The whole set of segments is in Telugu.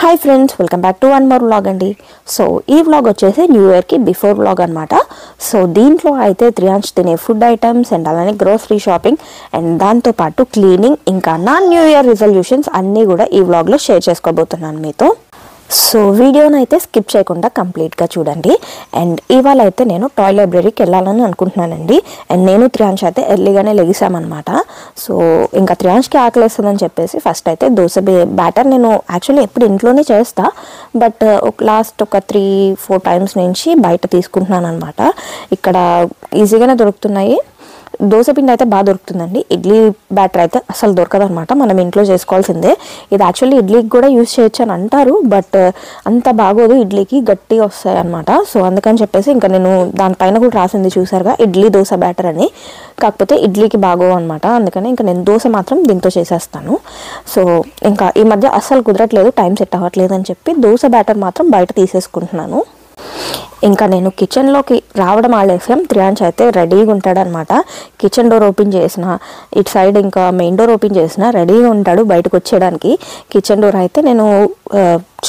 Hi friends, welcome back to one more vlog అండి. సో ఈ వ్లాగ్ వచ్చేసి న్యూ ఇయర్కి బిఫోర్ వ్లాగ్ అనమాట. సో దీంట్లో అయితే త్రియాంష్ తినే ఫుడ్ ఐటమ్స్ అండ్ అలానే గ్రోసరీ షాపింగ్ అండ్ దాంతోపాటు క్లీనింగ్ ఇంకా నా న్యూ ఇయర్ రిజల్యూషన్స్ అన్నీ కూడా ఈ వ్లాగ్లో షేర్ చేసుకోబోతున్నాను మీతో. సో వీడియోని అయితే స్కిప్ చేయకుండా కంప్లీట్గా చూడండి. అండ్ ఇవాళ అయితే నేను టాయ్ లైబ్రరీకి వెళ్ళాలని అనుకుంటున్నానండి. అండ్ నేను త్రియాంష్ అయితే ఎర్లీగానే లెగిసామన్నమాట. సో ఇంకా త్రియాంష్కి ఆకలిస్తుందని చెప్పేసి ఫస్ట్ అయితే దోశ బ్యాటర్ నేను యాక్చువల్లీ ఎప్పుడు ఇంట్లోనే చేస్తా, బట్ లాస్ట్ ఒక 3-4 టైమ్స్ నుంచి బయట తీసుకుంటున్నాను అనమాట. ఇక్కడ ఈజీగానే దొరుకుతున్నాయి. దోశ పిండి అయితే బాగా దొరుకుతుందండి. ఇడ్లీ బ్యాటర్ అయితే అసలు దొరకదు అనమాట, మనం ఇంట్లో చేసుకోవాల్సిందే. ఇది యాక్చువల్లీ ఇడ్లీకి కూడా యూజ్ చేయొచ్చు అని అంటారు, బట్ అంత బాగోదు, ఇడ్లీకి గట్టిగా వస్తాయి అనమాట. సో అందుకని చెప్పేసి ఇంకా నేను దానిపైన కూడా రాసింది చూసారుగా, ఇడ్లీ దోశ బ్యాటర్ అని. కాకపోతే ఇడ్లీకి బాగోవు అనమాట, అందుకని ఇంకా నేను దోశ మాత్రం దీంతో చేసేస్తాను. సో ఇంకా ఈ మధ్య అస్సలు కుదరట్లేదు, టైం సెట్ అవ్వట్లేదు అని చెప్పి దోశ బ్యాటర్ మాత్రం బయట తీసేసుకుంటున్నాను. ఇంకా నేను కిచెన్లోకి రావడం ఆలస్యం. త్రియాంష్ అయితే రెడీగా ఉంటాడనమాట. కిచెన్ డోర్ ఓపెన్ చేసిన, ఇటు సైడ్ ఇంకా మెయిన్ డోర్ ఓపెన్ చేసిన రెడీగా ఉంటాడు బయటకు వచ్చేయడానికి. కిచెన్ డోర్ అయితే నేను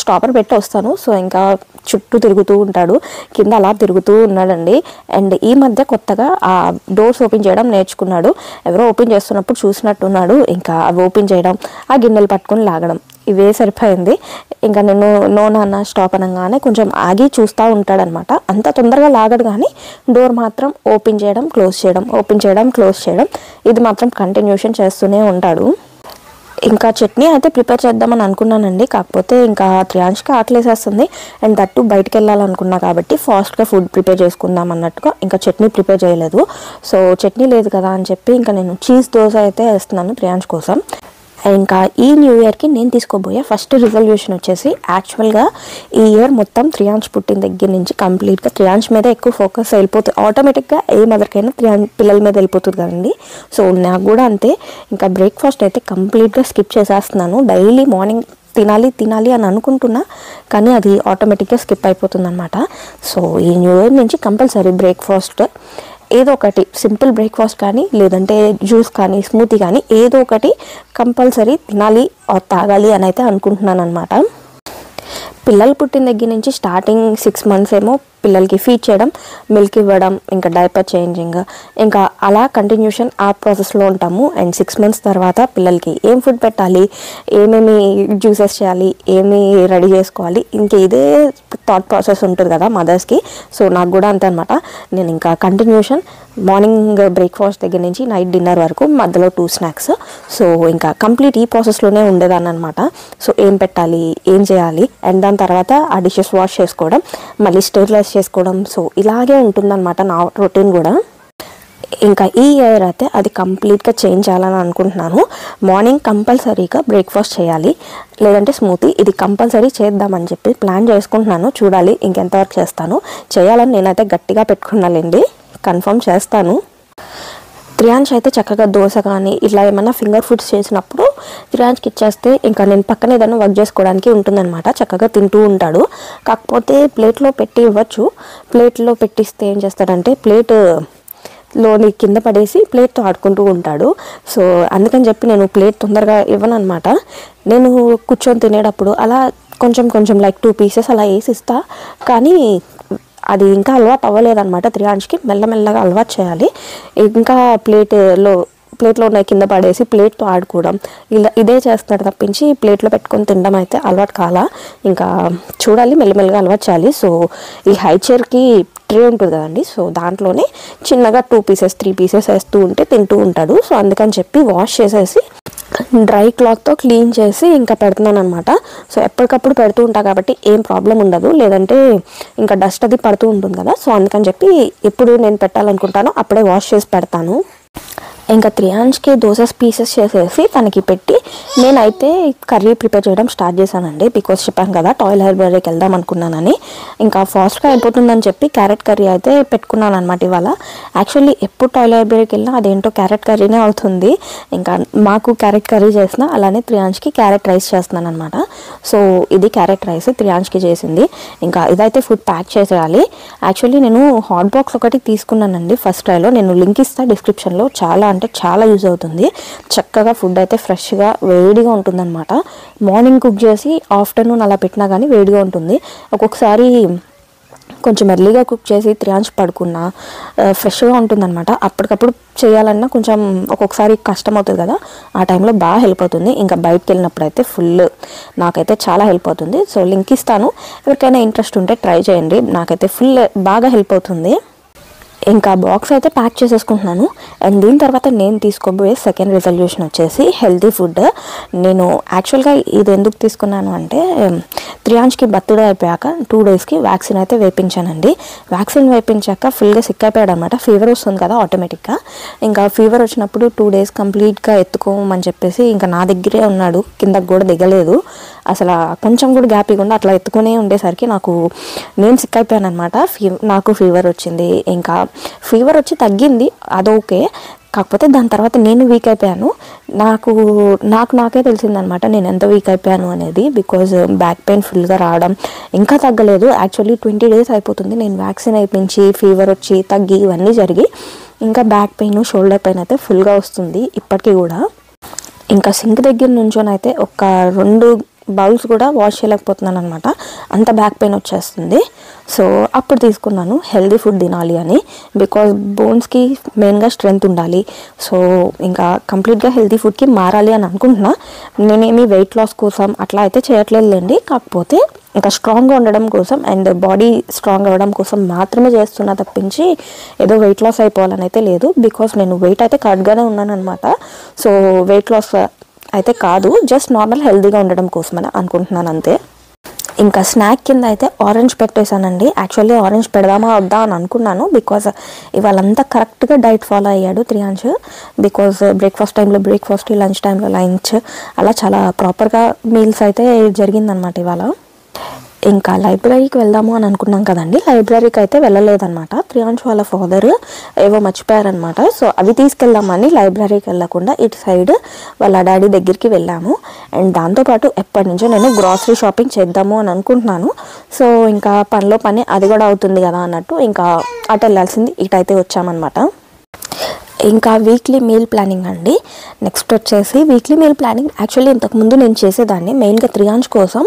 స్టాపర్ పెట్టి వస్తాను. సో ఇంకా చుట్టూ తిరుగుతూ ఉంటాడు, కింద అలా తిరుగుతూ ఉన్నాడండి. అండ్ ఈ మధ్య కొత్తగా ఆ డోర్స్ ఓపెన్ చేయడం నేర్చుకున్నాడు. ఎవరో ఓపెన్ చేస్తున్నప్పుడు చూసినట్టున్నాడు. ఇంకా అవి ఓపెన్ చేయడం, ఆ గిన్నెలు పట్టుకొని లాగడం, ఇవే సరిపోయింది. ఇంకా నేను నో నాన్న స్టాప్ అనగానే కొంచెం ఆగి చూస్తూ ఉంటాడనమాట. అంత తొందరగా లాగడు, కానీ డోర్ మాత్రం ఓపెన్ చేయడం క్లోజ్ చేయడం, ఓపెన్ చేయడం క్లోజ్ చేయడం, ఇది మాత్రం కంటిన్యూషన్ చేస్తూనే ఉంటాడు. ఇంకా చట్నీ అయితే ప్రిపేర్ చేద్దామని అనుకున్నానండి. కాకపోతే ఇంకా త్రియాంష్కి ఆకలేసేస్తుంది అండ్ దట్టు బయటకు వెళ్ళాలనుకున్నా కాబట్టి ఫాస్ట్గా ఫుడ్ ప్రిపేర్ చేసుకుందాం అన్నట్టుగా ఇంకా చట్నీ ప్రిపేర్ చేయలేదు. సో చట్నీ లేదు కదా అని చెప్పి ఇంకా నేను చీజ్ దోశ అయితే వేస్తున్నాను త్రియాంష్ కోసం. ఇంకా ఈ న్యూ ఇయర్కి నేను తీసుకోబోయే ఫస్ట్ రిజల్యూషన్ వచ్చేసి, యాక్చువల్గా ఈ ఇయర్ మొత్తం త్రియాంష్ పుట్టిన దగ్గర నుంచి కంప్లీట్గా త్రియాంష్ మీద ఎక్కువ ఫోకస్ వెళ్ళిపోతుంది. ఆటోమేటిక్గా ఏ మదర్కైనా పిల్లల మీద వెళ్ళిపోతుంది కదండి. సో నాకు కూడా అంతే. ఇంకా బ్రేక్ఫాస్ట్ అయితే కంప్లీట్గా స్కిప్ చేసేస్తున్నాను. డైలీ మార్నింగ్ తినాలి అని అనుకుంటున్నా, కానీ అది ఆటోమేటిక్గా స్కిప్ అయిపోతుంది అనమాట. సో ఈ న్యూ ఇయర్ నుంచి కంపల్సరీ బ్రేక్ఫాస్ట్ ఏదో ఒకటి, సింపుల్ బ్రేక్ఫాస్ట్ కానీ లేదంటే జ్యూస్ కానీ స్మూతీ కానీ ఏదో ఒకటి కంపల్సరీ తినాలి తాగాలి అని అయితే అనుకుంటున్నాను అనమాట. పిల్లలు పుట్టిన దగ్గర నుంచి స్టార్టింగ్ 6 months ఏమో పిల్లలకి ఫీడ్ చేయడం, మిల్క్ ఇవ్వడం, ఇంకా డైపర్ చేంజింగ్, ఇంకా అలా కంటిన్యూషన్ ఆ ప్రాసెస్లో ఉంటాము. అండ్ 6 months తర్వాత పిల్లలకి ఏం ఫుడ్ పెట్టాలి, ఏమేమి జ్యూసెస్ చేయాలి, ఏమి రెడీ చేసుకోవాలి, ఇంకా ఇదే థాట్ ప్రాసెస్ ఉంటుంది కదా మదర్స్కి. సో నాకు కూడా అంతే అనమాట. నేను ఇంకా కంటిన్యూషన్ మార్నింగ్ బ్రేక్ఫాస్ట్ దగ్గర నుంచి నైట్ డిన్నర్ వరకు, మధ్యలో 2 snacks. సో ఇంకా కంప్లీట్ ఈ ప్రాసెస్లోనే ఉండేదాన్ని అనమాట. సో ఏం పెట్టాలి, ఏం చేయాలి, అండ్ దాని తర్వాత ఆ డిషెస్ వాష్ చేసుకోవడం, మళ్ళీ స్టెరిలైజ్ చేసుకోవడం. సో ఇలాగే ఉంటుందన్నమాట నా రొటీన్ కూడా. ఇంకా ఈ ఇయర్ అయితే అది కంప్లీట్గా చేంజ్ చేయాలని అనుకుంటున్నాను. మార్నింగ్ కంపల్సరీగా బ్రేక్ఫాస్ట్ చేయాలి, లేదంటే స్మూతీ, ఇది కంపల్సరీ చేద్దామని చెప్పి ప్లాన్ చేసుకుంటున్నాను. చూడాలి ఇంకెంతవరకు చేస్తాను. చేయాలని నేనైతే గట్టిగా పెట్టుకున్నానండి, కన్ఫర్మ్ చేస్తాను. త్రియాంష్ అయితే చక్కగా దోశ కానీ ఇట్లా ఏమన్నా ఫింగర్ ఫుడ్స్ చేసినప్పుడు త్రియాంష్కి ఇచ్చేస్తే ఇంకా నేను పక్కన ఏదైనా వర్క్ చేసుకోవడానికి ఉంటుందన్నమాట. చక్కగా తింటూ ఉంటాడు. కాకపోతే ప్లేట్లో పెట్టి ఇవ్వచ్చు. ప్లేట్లో పెట్టిస్తే ఏం చేస్తాడంటే ప్లేట్లోని కింద పడేసి ప్లేట్తో ఆడుకుంటూ ఉంటాడు. సో అందుకని చెప్పి నేను ప్లేట్ తొందరగా ఇవ్వను అనమాట. నేను కూర్చొని తినేటప్పుడు అలా కొంచెం లైక్ 2 pieces అలా వేసి ఇస్తా, కానీ అది ఇంకా అలవాటు అవ్వలేదన్నమాట. త్రియాంష్కి మెల్లమెల్లగా అలవాటు చేయాలి. ఇంకా ప్లేట్లో ఉన్న కింద పడేసి ప్లేట్తో ఆడుకోవడం, ఇదే చేస్తున్నాడు తప్పించి ప్లేట్లో పెట్టుకొని తినడం అయితే అలవాటు కాలా. ఇంకా చూడాలి, మెల్లమెల్లగా అలవాటు చేయాలి. సో ఈ హై చైర్కి ట్రే ఉంటుంది కదండి, సో దాంట్లోనే చిన్నగా 2 pieces 3 pieces వేస్తూ ఉంటే తింటూ ఉంటాడు. సో అందుకని చెప్పి వాష్ చేసేసి డ్రై క్లాత్తో క్లీన్ చేసి ఇంకా పెడుతున్నాను అనమాట. సో ఎప్పటికప్పుడు పెడుతూ ఉంటా కాబట్టి ఏం ప్రాబ్లం ఉండదు, లేదంటే ఇంకా డస్ట్ అది పడుతూ ఉంటుంది కదా. సో అందుకని చెప్పి ఎప్పుడు నేను పెట్టాలనుకుంటానో అప్పుడే వాష్ చేసి పెడతాను. ఇంకా త్రియాంష్కి దోశ పీసెస్ చేసేసి తనకి పెట్టి నేనైతే కర్రీ ప్రిపేర్ చేయడం స్టార్ట్ చేశానండి. బికాస్ చెప్పాను కదా టాయ్ లైబ్రరీకి వెళ్దాం అనుకున్నానని. ఇంకా ఫాస్ట్గా అయిపోతుందని చెప్పి క్యారెట్ కర్రీ అయితే పెట్టుకున్నాను అనమాట ఇవాళ. యాక్చువల్లీ ఎప్పుడు టాయ్ లైబ్రరీకి వెళ్ళినా అదేంటో క్యారెట్ కర్రీనే అవుతుంది. ఇంకా మాకు క్యారెట్ కర్రీ చేసిన, అలానే త్రియాంష్కి క్యారెట్ రైస్ చేస్తున్నాను అనమాట. సో ఇది క్యారెట్ రైస్ త్రియాంష్కి చేసింది. ఇంకా ఇదైతే ఫుడ్ ప్యాక్ చేసేయాలి. యాక్చువల్లీ నేను హాట్ బాక్స్ ఒకటి తీసుకున్నానండి ఫస్ట్ ట్రైలో. నేను లింక్ ఇస్తాను డిస్క్రిప్షన్లో. చాలా అంటే చాలా యూజ్ అవుతుంది. చక్కగా ఫుడ్ అయితే ఫ్రెష్గా వేడిగా ఉంటుందన్నమాట. మార్నింగ్ కుక్ చేసి ఆఫ్టర్నూన్ అలా పెట్టినా కానీ వేడిగా ఉంటుంది. ఒక్కొక్కసారి కొంచెం ఎర్లీగా కుక్ చేసి 3 hours పడుకున్నా ఫ్రెష్గా ఉంటుందన్నమాట. అప్పటికప్పుడు చేయాలన్నా కొంచెం ఒక్కొక్కసారి కష్టం అవుతుంది కదా, ఆ టైంలో బాగా హెల్ప్ అవుతుంది. ఇంకా బయటకు వెళ్ళినప్పుడు అయితే ఫుల్ నాకైతే చాలా హెల్ప్ అవుతుంది. సో లింక్ ఇస్తాను, ఎవరికైనా ఇంట్రెస్ట్ ఉంటే ట్రై చేయండి. నాకైతే ఫుల్ బాగా హెల్ప్ అవుతుంది. ఇంకా బాక్స్ అయితే ప్యాక్ చేసేసుకుంటున్నాను. అండ్ దీని తర్వాత నేను తీసుకోబోయే సెకండ్ రిజల్యూషన్ వచ్చేసి హెల్తీ ఫుడ్. నేను యాక్చువల్గా ఇది ఎందుకు తీసుకున్నాను అంటే త్రియాంష్కి బర్త్డే అయిపోయాక 2 daysకి వ్యాక్సిన్ అయితే వేయించానండి. వ్యాక్సిన్ వేయించాక ఫుల్గా సిక్ అయిపోయాడు అనమాట. ఫీవర్ వస్తుంది కదా ఆటోమేటిక్గా. ఇంకా ఫీవర్ వచ్చినప్పుడు 2 days కంప్లీట్గా ఎత్తుకోమని చెప్పేసి ఇంకా నా దగ్గరే ఉన్నాడు, కిందకు కూడా దిగలేదు. అసలు కొంచెం కూడా గ్యాప్ ఇవ్వకుండా అట్లా ఎత్తుకునే ఉండేసరికి నేను సిక్ అయిపోయాను అనమాట. నాకు ఫీవర్ వచ్చింది. ఇంకా ఫీవర్ వచ్చి తగ్గింది, అదోకే. కాకపోతే దాని తర్వాత నేను వీక్ అయిపోయాను. నాకే తెలిసిందనమాట నేను ఎంత వీక్ అయిపోయాను అనేది. బికాజ్ బ్యాక్ పెయిన్ ఫుల్గా రావడం, ఇంకా తగ్గలేదు. యాక్చువల్లీ 20 days అయిపోతుంది నేను వ్యాక్సిన్ అయిపోయించి, ఫీవర్ వచ్చి తగ్గి ఇవన్నీ జరిగి. ఇంకా బ్యాక్ పెయిన్, షోల్డర్ పెయిన్ అయితే ఫుల్గా వస్తుంది ఇప్పటికీ కూడా. ఇంకా సింక్ దగ్గర నుంచోనైతే ఒక 2 బౌల్స్ కూడా వాష్ చేయలేకపోతున్నాను అనమాట, అంత బ్యాక్ పెయిన్ వచ్చేస్తుంది. సో అప్పుడు తీసుకున్నాను హెల్దీ ఫుడ్ తినాలి అని. బికాజ్ బోన్స్కి మెయిన్గా స్ట్రెంగ్త్ ఉండాలి. సో ఇంకా కంప్లీట్గా హెల్దీ ఫుడ్కి మారాలి అని అనుకుంటున్నా. నేనేమి వెయిట్ లాస్ కోసం అట్లా అయితే చేయట్లేదులేండి. కాకపోతే ఇంకా స్ట్రాంగ్గా ఉండడం కోసం అండ్ బాడీ స్ట్రాంగ్ అవ్వడం కోసం మాత్రమే చేస్తున్నా తప్పించి ఏదో వెయిట్ లాస్ అయిపోవాలని అయితే లేదు. బికాజ్ నేను వెయిట్ అయితే కరెక్ట్గానే ఉన్నాను అనమాట. సో వెయిట్ లాస్ అయితే కాదు, జస్ట్ నార్మల్ హెల్తీగా ఉండడం కోసమని అనుకుంటున్నాను అంతే. ఇంకా స్నాక్ కింద అయితే ఆరెంజ్ పెట్టేశానండి. యాక్చువల్లీ ఆరెంజ్ పెడదామా వద్దా అని అనుకున్నాను. బికాజ్ ఇవాళంతా కరెక్ట్గా డైట్ ఫాలో అయ్యాడు త్రియాంష్. బికాజ్ బ్రేక్ఫాస్ట్ టైంలో బ్రేక్ఫాస్ట్, లంచ్ టైంలో లంచ్, అలా చాలా ప్రాపర్గా మీల్స్ అయితే జరిగిందనమాట ఇవాళ. ఇంకా లైబ్రరీకి వెళ్దాము అని అనుకున్నాం కదండి, లైబ్రరీకి అయితే వెళ్ళలేదన్నమాట. త్రియాంష్ వాళ్ళ ఫాదర్ ఏవో మర్చిపోయారనమాట. సో అవి తీసుకెళ్దామని లైబ్రరీకి వెళ్ళకుండా ఇటు సైడ్ వాళ్ళ డాడీ దగ్గరికి వెళ్ళాము. అండ్ దాంతోపాటు ఎప్పటి నుంచో నేను గ్రాసరీ షాపింగ్ చేద్దాము అని అనుకుంటున్నాను. సో ఇంకా పనిలో పని అది కూడా అవుతుంది కదా అన్నట్టు ఇంకా అటు వెళ్ళాల్సింది ఇటైతే వచ్చామన్నమాట. ఇంకా వీక్లీ మీల్ ప్లానింగ్ అండి. నెక్స్ట్ వచ్చేసి వీక్లీ మీల్ ప్లానింగ్ యాక్చువల్లీ ఇంతకుముందు నేను చేసేదాన్ని మెయిన్గా త్రియాంష్ కోసం.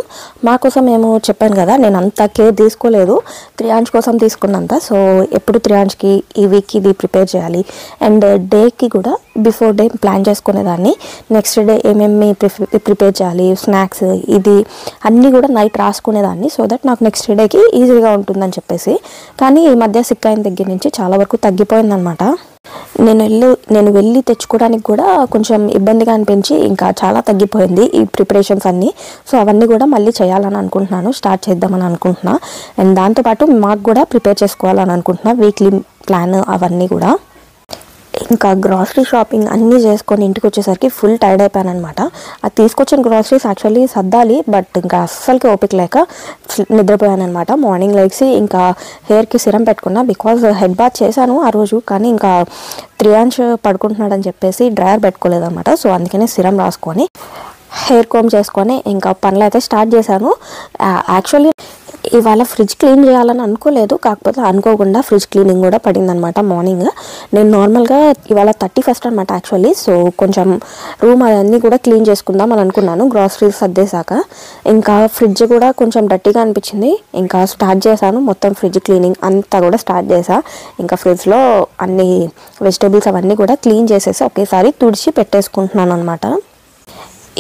మా కోసం ఏమో చెప్పాను కదా, నేను అంత కేర్ తీసుకోలేదు, త్రియాంష్ కోసం తీసుకున్నంత. సో ఎప్పుడు త్రియాంష్కి ఈ వీక్ ఇది ప్రిపేర్ చేయాలి అండ్ డేకి కూడా బిఫోర్ డే ప్లాన్ చేసుకునేదాన్ని. నెక్స్ట్ డే ఏమేమి ప్రిపేర్ చేయాలి, స్నాక్స్, ఇది అన్నీ కూడా నైట్ రాసుకునేదాన్ని. సో దట్ నాకు నెక్స్ట్ డేకి ఈజీగా ఉంటుందని చెప్పేసి. కానీ ఈ మధ్య సిక్ అయిన దగ్గర నుంచి చాలా వరకు తగ్గిపోయిందనమాట. నేను వెళ్ళి తెచ్చుకోవడానికి కూడా కొంచెం ఇబ్బందిగా అనిపించి ఇంకా చాలా తగ్గిపోయింది ఈ ప్రిపరేషన్స్ అన్నీ. సో అవన్నీ కూడా మళ్ళీ చేయాలని అనుకుంటున్నాను, స్టార్ట్ చేద్దామని అనుకుంటున్నా. అండ్ దాంతోపాటు మాకు కూడా ప్రిపేర్ చేసుకోవాలని అనుకుంటున్నా వీక్లీ ప్లాన్ అవన్నీ కూడా. ఇంకా గ్రాసరీ షాపింగ్ అన్నీ చేసుకొని ఇంటికి వచ్చేసరికి ఫుల్ టైర్డ్ అయిపోయాను అనమాట. అది తీసుకొచ్చిన గ్రాసరీస్ యాక్చువల్లీ సర్దాలి, బట్ ఇంకా అస్సలకి ఓపిక లేక నిద్రపోయాను అనమాట. మార్నింగ్ లేచి ఇంకా హెయిర్కి సిరం పెట్టుకున్నా. బికాజ్ హెడ్ బాత్ చేశాను ఆ రోజు, కానీ ఇంకా త్రియాంష్ పడుకుంటున్నాడని చెప్పేసి డ్రైయర్ పెట్టుకోలేదన్నమాట. సో అందుకనే సిరం రాసుకొని హెయిర్ కోమ్ చేసుకొని ఇంకా పనులు అయితే స్టార్ట్ చేశాను. యాక్చువల్లీ ఇవాళ ఫ్రిడ్జ్ క్లీన్ చేయాలని అనుకోలేదు, కాకపోతే అనుకోకుండా ఫ్రిడ్జ్ క్లీనింగ్ కూడా పడిందనమాట మార్నింగ్. నేను నార్మల్గా ఇవాళ 31st అనమాట యాక్చువల్లీ. సో కొంచెం రూమ్ అవన్నీ కూడా క్లీన్ చేసుకుందాం అని అనుకున్నాను గ్రాసరీస్ సర్దేశాక. ఇంకా ఫ్రిడ్జ్ కూడా కొంచెం డర్టీగా అనిపించింది, ఇంకా స్టార్ట్ చేశాను మొత్తం ఫ్రిడ్జ్ క్లీనింగ్ అంతా కూడా స్టార్ట్ చేశా. ఇంకా ఫ్రిడ్జ్లో అన్ని వెజిటేబుల్స్ అవన్నీ కూడా క్లీన్ చేసేసి ఒకేసారి తుడిచి పెట్టేసుకుంటున్నాను అనమాట.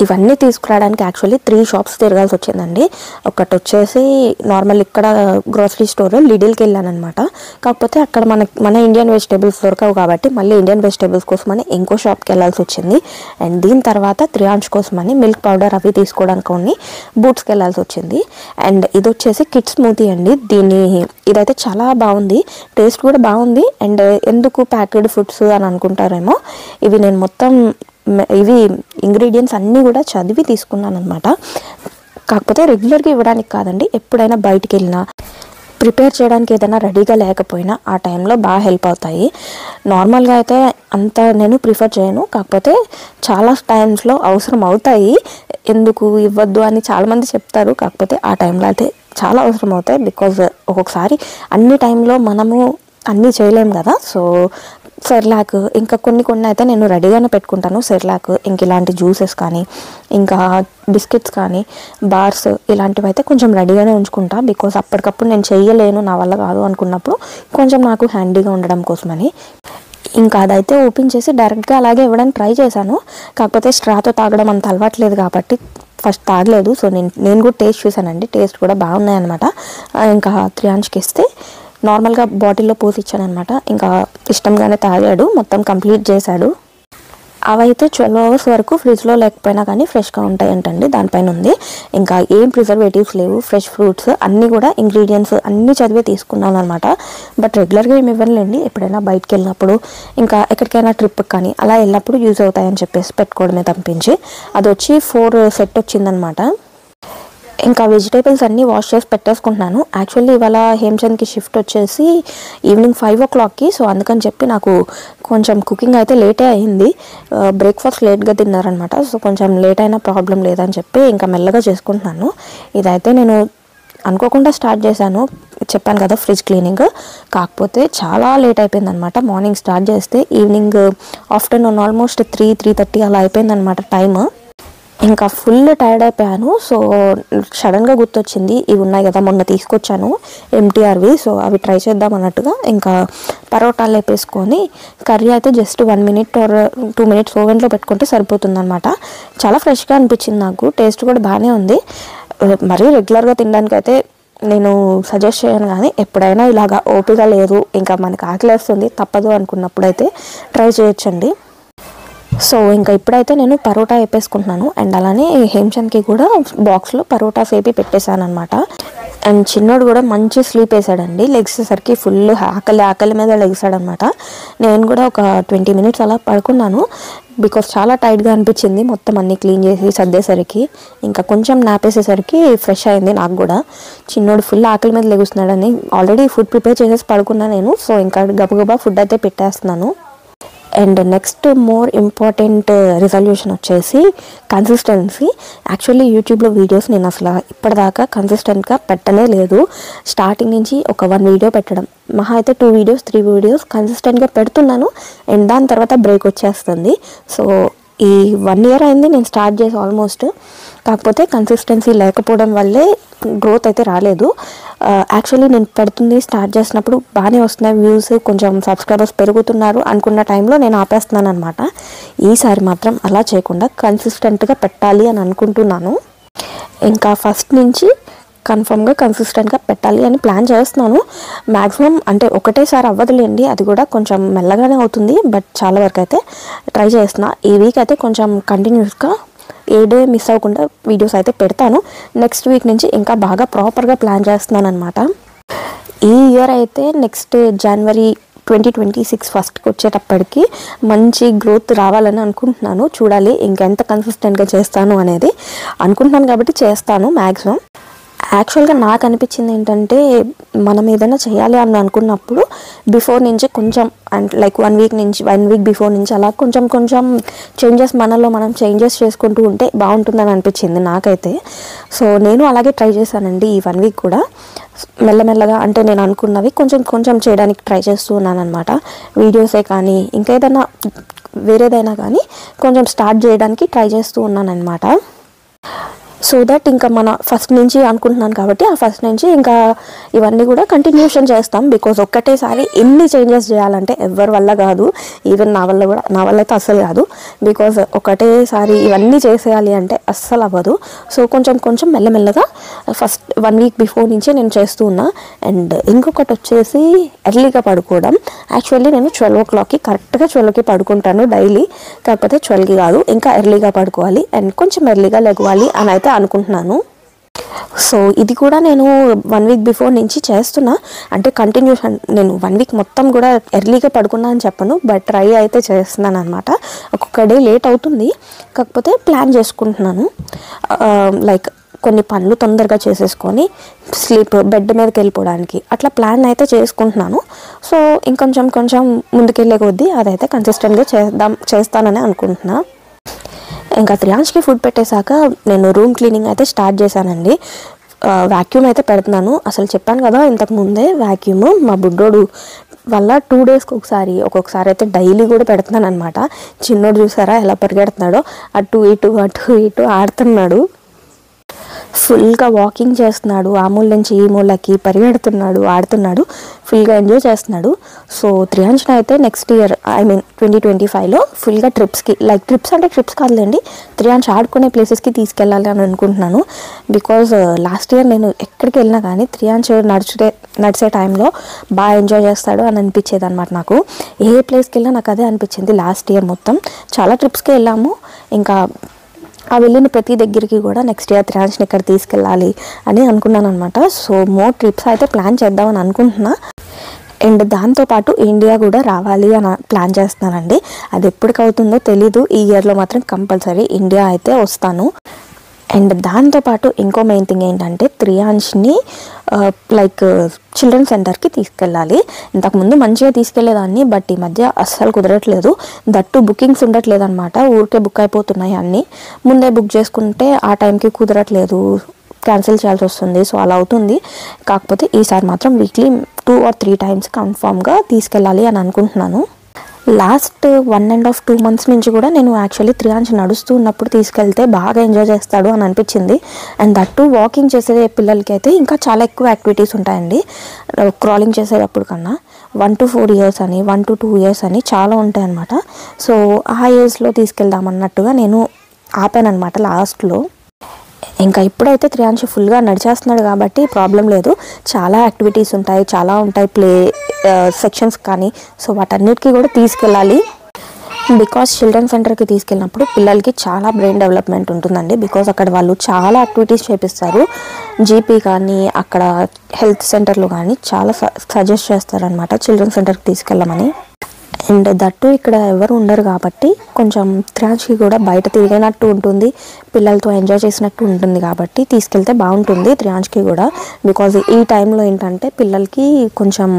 ఇవన్నీ తీసుకురావడానికి యాక్చువల్లీ 3 shops తిరగాల్సి వచ్చిందండి. ఒకటి వచ్చేసి నార్మల్ ఇక్కడ గ్రోసరీ స్టోర్ లిడిల్కి వెళ్ళాను అనమాట. కాకపోతే అక్కడ మన ఇండియన్ వెజిటేబుల్స్ దొరకవు కాబట్టి మళ్ళీ ఇండియన్ వెజిటేబుల్స్ కోసమని ఇంకో షాప్కి వెళ్ళాల్సి వచ్చింది. అండ్ దీని తర్వాత త్రియాంష్ కోసమని మిల్క్ పౌడర్ అవి తీసుకోవడానికి కొన్ని బూట్స్కి వెళ్ళాల్సి వచ్చింది. అండ్ ఇది వచ్చేసి కిడ్స్ స్మూతీ అండి. ఇదైతే చాలా బాగుంది, టేస్ట్ కూడా బాగుంది. అండ్ ఎందుకు ప్యాకెడ్ ఫుడ్స్ అని అనుకుంటారేమో, ఇవి నేను మొత్తం ఇంగ్రీడియంట్స్ అన్నీ కూడా చదివి తీసుకున్నాను అనమాట. కాకపోతే రెగ్యులర్గా ఇవ్వడానికి కాదండి, ఎప్పుడైనా బయటికి వెళ్ళినా ప్రిపేర్ చేయడానికి ఏదైనా రెడీగా లేకపోయినా ఆ టైంలో బాగా హెల్ప్ అవుతాయి. నార్మల్గా అయితే అంత నేను ప్రిఫర్ చేయను, కాకపోతే చాలా టైమ్స్లో అవసరం అవుతాయి. ఎందుకు ఇవ్వద్దు అని చాలామంది చెప్తారు, కాకపోతే ఆ టైంలో అయితే చాలా అవసరం అవుతాయి. బికాజ్ ఒక్కొక్కసారి అన్ని టైంలో మనము అన్నీ చేయలేము కదా. సో సెర్లాక్, ఇంకా కొన్ని అయితే నేను రెడీగానే పెట్టుకుంటాను. సెర్లాక్, ఇంక ఇలాంటి జ్యూసెస్ కానీ, ఇంకా బిస్కెట్స్ కానీ, బార్స్ ఇలాంటివి అయితే కొంచెం రెడీగానే ఉంచుకుంటా. బికాస్ అప్పటికప్పుడు నేను చెయ్యలేను, నా వల్ల కాదు అనుకున్నప్పుడు కొంచెం నాకు హ్యాండీగా ఉండడం కోసమని. ఇంకా అదైతే ఓపెన్ చేసి డైరెక్ట్గా అలాగే ఇవ్వడానికి ట్రై చేశాను. కాకపోతే స్ట్రాతో తాగడం అంత అలవాట్లేదు కాబట్టి ఫస్ట్ తాగలేదు. సో నేను కూడా టేస్ట్ చూసానండి, టేస్ట్ కూడా బాగున్నాయన్నమాట. ఇంకా త్రియాంష్కి ఇస్తే నార్మల్గా బాటిల్లో పోసి ఇచ్చాను అనమాట. ఇంకా ఇష్టంగానే తాగాడు, మొత్తం కంప్లీట్ చేశాడు. అవైతే 12 hours వరకు ఫ్రిడ్జ్లో లేకపోయినా కానీ ఫ్రెష్గా ఉంటాయంటండి, దానిపైన ఉంది. ఇంకా ఏం ప్రిజర్వేటివ్స్ లేవు, ఫ్రెష్ ఫ్రూట్స్ అన్నీ కూడా ఇంగ్రీడియంట్స్ అన్నీ చదివే తీసుకున్నాను అనమాట. బట్ రెగ్యులర్గా ఏమి ఇవ్వనులేండి, ఎప్పుడైనా బయటకు వెళ్ళినప్పుడు ఇంకా ఎక్కడికైనా ట్రిప్కి కానీ అలా వెళ్ళినప్పుడు యూజ్ అవుతాయని చెప్పేసి పెట్టుకోవడమే తప్పించి. అది వచ్చి 4 సెట్ వచ్చిందనమాట. ఇంకా వెజిటేబుల్స్ అన్నీ వాష్ చేసి పెట్టేసుకుంటున్నాను. యాక్చువల్లీ ఇవాళ హేమచంద్కి షిఫ్ట్ వచ్చేసి ఈవినింగ్ 5 o'clockకి. సో అందుకని చెప్పి నాకు కొంచెం కుకింగ్ అయితే లేటే అయింది. బ్రేక్ఫాస్ట్ లేట్గా తిన్నారనమాట. సో కొంచెం లేట్ అయినా ప్రాబ్లం లేదని చెప్పి ఇంకా మెల్లగా చేసుకుంటున్నాను. ఇదైతే నేను అనుకోకుండా స్టార్ట్ చేశాను, చెప్పాను కదా ఫ్రిడ్జ్ క్లీనింగ్. కాకపోతే చాలా లేట్ అయిపోయిందనమాట. మార్నింగ్ స్టార్ట్ చేస్తే ఈవినింగ్ ఆఫ్టర్నూన్ ఆల్మోస్ట్ 3-3:30 అలా అయిపోయిందనమాట టైమ్. ఇంకా ఫుల్ టైర్డ్ అయిపోయాను. సో సడన్గా గుర్తొచ్చింది, ఇవి ఉన్నాయి కదా మొన్న తీసుకొచ్చాను MTRవి. సో అవి ట్రై చేద్దాం అన్నట్టుగా ఇంకా పరోటాలు వేపేసుకొని కర్రీ అయితే జస్ట్ 1 minute or 2 minutes ఓవెన్లో పెట్టుకుంటే సరిపోతుంది అనమాట. చాలా ఫ్రెష్గా అనిపించింది నాకు, టేస్ట్ కూడా బాగానే ఉంది. మరీ రెగ్యులర్గా తినడానికి అయితే నేను సజెస్ట్ చేయను, కానీ ఎప్పుడైనా ఇలాగా ఓపిక లేదు, ఇంకా మనకు ఆకలేస్తుంది తప్పదు అనుకున్నప్పుడు అయితే ట్రై చేయొచ్చండి. సో ఇంకా ఇప్పుడైతే నేను పరోటా వేపేసుకుంటున్నాను. అండ్ అలానే హేమచంద్కి కూడా బాక్స్లో పరోటాస్ వేపి పెట్టేశాను అనమాట. అండ్ చిన్నోడు కూడా మంచి స్లీప్ వేసాడండి. లెగ్సేసరికి ఫుల్ ఆకలి మీద లెగిసాడనమాట. నేను కూడా ఒక 20 minutes అలా పడుకున్నాను. బికాస్ చాలా టైట్గా అనిపించింది, మొత్తం అన్నీ క్లీన్ చేసి సర్దేసరికి. ఇంకా కొంచెం నాపేసేసరికి ఫ్రెష్ అయింది నాకు కూడా. చిన్నోడు ఫుల్ ఆకలి మీద లెగుస్తున్నాడని ఆల్రెడీ ఫుడ్ ప్రిపేర్ చేసేసి పడుకున్నా నేను. సో ఇంకా గబగబా ఫుడ్ అయితే పెట్టేస్తున్నాను. And next more important resolution వచ్చేసి కన్సిస్టెన్సీ. యాక్చువల్లీ యూట్యూబ్లో వీడియోస్ నేను అసలు ఇప్పటిదాకా కన్సిస్టెంట్గా పెట్టనే లేదు. స్టార్టింగ్ నుంచి ఒక 1 వీడియో పెట్టడం, మహా అయితే 2 వీడియోస్ 3 వీడియోస్ కన్సిస్టెంట్గా పెడుతున్నాను. అండ్ దాని తర్వాత బ్రేక్ వచ్చేస్తుంది. సో ఈ 1 year అయింది నేను స్టార్ట్ చేసి ఆల్మోస్ట్. కాకపోతే కన్సిస్టెన్సీ లేకపోవడం వల్లే గ్రోత్ అయితే రాలేదు. యాక్చువల్లీ నేను పెడుతుంది స్టార్ట్ చేసినప్పుడు బాగానే వస్తున్నాయి వ్యూస్, కొంచెం సబ్స్క్రైబర్స్ పెరుగుతున్నారు అనుకున్న టైంలో నేను ఆపేస్తున్నాను అనమాట. ఈసారి మాత్రం అలా చేయకుండా కన్సిస్టెంట్గా పెట్టాలి అని అనుకుంటున్నాను. ఇంకా ఫస్ట్ నుంచి కన్ఫర్మ్గా కన్సిస్టెంట్గా పెట్టాలి అని ప్లాన్ చేస్తున్నాను. మ్యాక్సిమం అంటే ఒకటేసారి అవ్వదులేండి, అది కూడా కొంచెం మెల్లగానే అవుతుంది. బట్ చాలా వరకు అయితే ట్రై చేస్తున్నా. ఈ వీక్ అయితే కొంచెం కంటిన్యూస్గా ఏ డే మిస్ అవ్వకుండా వీడియోస్ అయితే పెడతాను. నెక్స్ట్ వీక్ నుంచి ఇంకా బాగా ప్రాపర్గా ప్లాన్ చేస్తున్నాను అనమాట. ఈ ఇయర్ అయితే నెక్స్ట్ January 2026 ఫస్ట్కి వచ్చేటప్పటికి మంచి గ్రోత్ రావాలని అనుకుంటున్నాను. చూడాలి ఇంకెంత కన్సిస్టెంట్గా చేస్తాను అనేది. అనుకుంటున్నాను కాబట్టి చేస్తాను మ్యాక్సిమం. యాక్చువల్గా నాకు అనిపించింది ఏంటంటే, మనం ఏదైనా చేయాలి అని అనుకున్నప్పుడు బిఫోర్ నుంచి కొంచెం లైక్ 1 week బిఫోర్ నుంచి అలా కొంచెం చేంజెస్ మనలో మనం చేంజెస్ చేసుకుంటూ ఉంటే బాగుంటుందని అనిపించింది నాకైతే. సో నేను అలాగే ట్రై చేశానండి ఈ 1 week కూడా. మెల్లమెల్లగా అంటే నేను అనుకున్నవి కొంచెం చేయడానికి ట్రై చేస్తూ ఉన్నాను అనమాట. వీడియోసే కానీ ఇంకేదైనా వేరేదైనా కానీ కొంచెం స్టార్ట్ చేయడానికి ట్రై చేస్తూ ఉన్నాను అనమాట. సో దట్ ఇంకా మన ఫస్ట్ నుంచి అనుకుంటున్నాను కాబట్టి ఆ ఫస్ట్ నుంచి ఇంకా ఇవన్నీ కూడా కంటిన్యూషన్ చేస్తాం. బికాజ్ ఒక్కటేసారి ఎన్ని చేంజెస్ చేయాలంటే ఎవరి వల్ల కాదు, ఈవెన్ నా వల్ల అయితే అస్సలు కాదు. బికాజ్ ఒకటేసారి ఇవన్నీ చేసేయాలి అంటే అస్సలు అవ్వదు. సో కొంచెం మెల్లమెల్లగా ఫస్ట్ 1 week బిఫోర్ నుంచే నేను చేస్తూ ఉన్నా. అండ్ ఇంకొకటి వచ్చేసి ఎర్లీగా పడుకోవడం. యాక్చువల్లీ నేను 12 o'clockకి కరెక్ట్గా 12కి పడుకుంటాను డైలీ. కాకపోతే 12కి కాదు, ఇంకా ఎర్లీగా పడుకోవాలి అండ్ కొంచెం ఎర్లీగా లెగవాలి అని అయితే అనుకుంటున్నాను. సో ఇది కూడా నేను 1 week బిఫోర్ నుంచి చేస్తున్నా. అంటే కంటిన్యూషన్ నేను 1 week మొత్తం కూడా ఎర్లీగా పడుకున్నా అని చెప్పను, బట్ ట్రై అయితే చేస్తున్నాను అనమాట. ఒక్కొక్క డే లేట్ అవుతుంది, కాకపోతే ప్లాన్ చేసుకుంటున్నాను. లైక్ కొన్ని పనులు తొందరగా చేసేసుకొని బెడ్ మీదకి వెళ్ళిపోవడానికి అట్లా ప్లాన్ అయితే చేసుకుంటున్నాను. సో ఇంకొంచెం ముందుకెళ్ళే కొద్దీ అదైతే కన్సిస్టెంట్గా చేస్తానని అనుకుంటున్నా. ఇంకా త్రియాంష్కి ఫుడ్ పెట్టేశాక నేను రూమ్ క్లీనింగ్ అయితే స్టార్ట్ చేశానండి. వాక్యూమ్ అయితే పెడుతున్నాను. అసలు చెప్పాను కదా ఇంతకు ముందే వాక్యూమ్ మా బుడ్డోడు వల్ల 2 డేస్కి ఒకసారి, ఒక్కొక్కసారి అయితే డైలీ కూడా పెడుతున్నాను అనమాట. చిన్నోడు చూసారా ఎలా పరిగెడుతున్నాడో, అటు ఇటు ఆడుతున్నాడు. ఫుల్గా వాకింగ్ చేస్తున్నాడు, ఆ మూల నుంచి ఈ మూలకి పరిగెడుతున్నాడు, ఆడుతున్నాడు, ఫుల్గా ఎంజాయ్ చేస్తున్నాడు. సో త్రియాంష్ని అయితే నెక్స్ట్ ఇయర్ 2025లో ఫుల్గా ట్రిప్స్కి, లైక్ ట్రిప్స్ అంటే ట్రిప్స్ కాదులేండి, త్రియాంష్ ఆడుకునే ప్లేసెస్కి తీసుకెళ్ళాలి అని అనుకుంటున్నాను. బికాజ్ లాస్ట్ ఇయర్ నేను ఎక్కడికి వెళ్ళినా కానీ త్రియాంష్ నడిచే టైంలో బాగా ఎంజాయ్ చేస్తాడు అని అనిపించేది అనమాట. నాకు ఏ ప్లేస్కి వెళ్ళినా నాకు అదే అనిపించింది. లాస్ట్ ఇయర్ మొత్తం చాలా ట్రిప్స్కి వెళ్ళాము. ఇంకా ఆ వెళ్ళిన ప్రతి దగ్గరికి కూడా నెక్స్ట్ ఇయర్ త్రియాంష్ని ఇక్కడ తీసుకెళ్ళాలి అని అనుకున్నాను అనమాట. సో మోర్ ట్రిప్స్ అయితే ప్లాన్ చేద్దామని అనుకుంటున్నా. అండ్ దాంతోపాటు ఇండియా కూడా రావాలి అని ప్లాన్ చేస్తున్నానండి. అది ఎప్పటికవుతుందో తెలీదు. ఈ ఇయర్లో మాత్రం కంపల్సరీ ఇండియా అయితే వస్తాను. అండ్ దాంతోపాటు ఇంకో మెయిన్ థింగ్ ఏంటంటే త్రియాంష్ని లైక్ చిల్డ్రన్ సెంటర్కి తీసుకెళ్ళాలి. ఇంతకుముందు మంచిగా తీసుకెళ్లేదాన్ని, బట్ ఈ మధ్య అస్సలు కుదరట్లేదు. దట్టు బుకింగ్స్ ఉండట్లేదు అనమాట, ఊరికే బుక్ అయిపోతున్నాయి అన్నీ. ముందే బుక్ చేసుకుంటే ఆ టైంకి కుదరట్లేదు, క్యాన్సిల్ చేయాల్సి వస్తుంది. సో అలా అవుతుంది. కాకపోతే ఈసారి మాత్రం వీక్లీ 2 or 3 టైమ్స్ కన్ఫామ్గా తీసుకెళ్ళాలి అని అనుకుంటున్నాను. లాస్ట్ 1.5-2 months నుంచి కూడా నేను యాక్చువల్లీ త్రియాంష్ నడుస్తూ ఉన్నప్పుడు తీసుకెళ్తే బాగా ఎంజాయ్ చేస్తాడు అని అనిపించింది. అండ్ దట్టు వాకింగ్ చేసే పిల్లలకి అయితే ఇంకా చాలా ఎక్కువ యాక్టివిటీస్ ఉంటాయండి. క్రాలింగ్ చేసేటప్పుడు కన్నా 1 to 4 years అని, 1 to 2 years అని చాలా ఉంటాయి అన్నమాట. సో ఆ ఏజ్లో తీసుకెళ్దామన్నట్టుగా నేను ఆపాను అనమాట లాస్ట్లో. ఇంకా ఇప్పుడైతే త్రియాంష్ ఫుల్గా నడిచేస్తున్నాడు కాబట్టి ప్రాబ్లం లేదు. చాలా యాక్టివిటీస్ ఉంటాయి, చాలా ఉంటాయి ప్లే సెక్షన్స్ కానీ. సో వాటన్నిటికీ కూడా తీసుకెళ్ళాలి. బికాస్ చిల్డ్రన్ సెంటర్కి తీసుకెళ్ళినప్పుడు పిల్లలకి చాలా బ్రెయిన్ డెవలప్మెంట్ ఉంటుందండి. బికాస్ అక్కడ వాళ్ళు చాలా యాక్టివిటీస్ చేపిస్తారు. జీపీ కానీ అక్కడ హెల్త్ సెంటర్లో కానీ చాలా సజెస్ట్ చేస్తారనమాట చిల్డ్రన్ సెంటర్కి తీసుకెళ్ళమని. అండ్ దట్టు ఇక్కడ ఎవరు ఉండరు కాబట్టి కొంచెం త్రియాంష్కి కూడా బయట తిరిగినట్టు ఉంటుంది, పిల్లలతో ఎంజాయ్ చేసినట్టు ఉంటుంది కాబట్టి తీసుకెళ్తే బాగుంటుంది త్రియాంష్కి కూడా. బికాజ్ ఈ టైంలో ఏంటంటే పిల్లలకి కొంచెం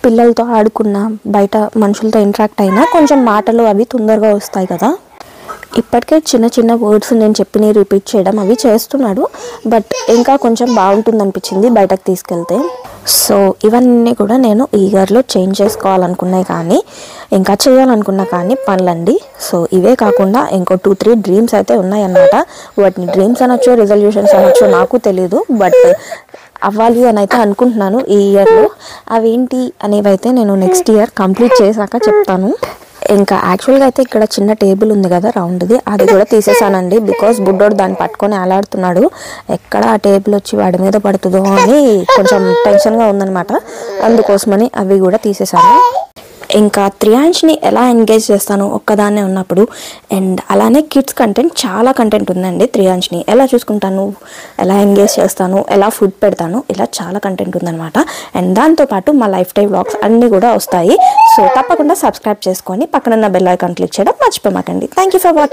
పిల్లలతో ఆడుకున్న, బయట మనుషులతో ఇంటరాక్ట్ అయినా కొంచెం మాటలు అవి తొందరగా వస్తాయి కదా. ఇప్పటికే చిన్న వర్డ్స్ నేను చెప్పినవి రిపీట్ చేయడం అవి చేస్తున్నాడు, బట్ ఇంకా కొంచెం బాగుంటుంది అనిపించింది బయటకు తీసుకెళ్తే. సో ఇవన్నీ కూడా నేను ఈ ఇయర్లో చేంజ్ చేసుకోవాలనుకున్నాయి కానీ, ఇంకా చేయాలనుకున్నా కానీ పనులండి. సో ఇవే కాకుండా ఇంకో 2-3 డ్రీమ్స్ అయితే ఉన్నాయన్నమాట. వాటిని డ్రీమ్స్ అనొచ్చు, రిజల్యూషన్స్ అనొచ్చు, నాకు తెలీదు, బట్ అవ్వాలి అని అయితే అనుకుంటున్నాను ఈ ఇయర్లో. అవేంటి అనేవి అయితే నేను నెక్స్ట్ ఇయర్ కంప్లీట్ చేశాక చెప్తాను. ఇంకా యాక్చువల్గా అయితే ఇక్కడ చిన్న టేబుల్ ఉంది కదా రౌండ్ది, అది కూడా తీసేసానండి. బికాస్ బుడ్డోడు దాన్ని పట్టుకొని అలాడుతున్నాడు, ఎక్కడ ఆ టేబుల్ వచ్చి వాడి మీద పడుతుందో అని కొంచెం టెన్షన్గా ఉందన్నమాట. అందుకోసమని అవి కూడా తీసేసాను. ఇంకా త్రియాంష్ని ఎలా ఎంగేజ్ చేస్తాను ఒక్కదాన్నే ఉన్నప్పుడు, అండ్ అలానే కిడ్స్ కంటెంట్, చాలా కంటెంట్ ఉందండి. త్రియాంష్ని ఎలా చూసుకుంటాను, ఎలా ఎంగేజ్ చేస్తాను, ఎలా ఫుడ్ పెడతాను, ఇలా చాలా కంటెంట్ ఉందన్నమాట. అండ్ దాంతోపాటు మా లైఫ్ టైం వ్లాగ్స్ అన్నీ కూడా వస్తాయి. సో తప్పకుండా సబ్స్క్రైబ్ చేసుకొని పక్కనున్న బెల్ ఐకాన్ క్లిక్ చేయడం మర్చిపోమాకండి. Thank you for watching.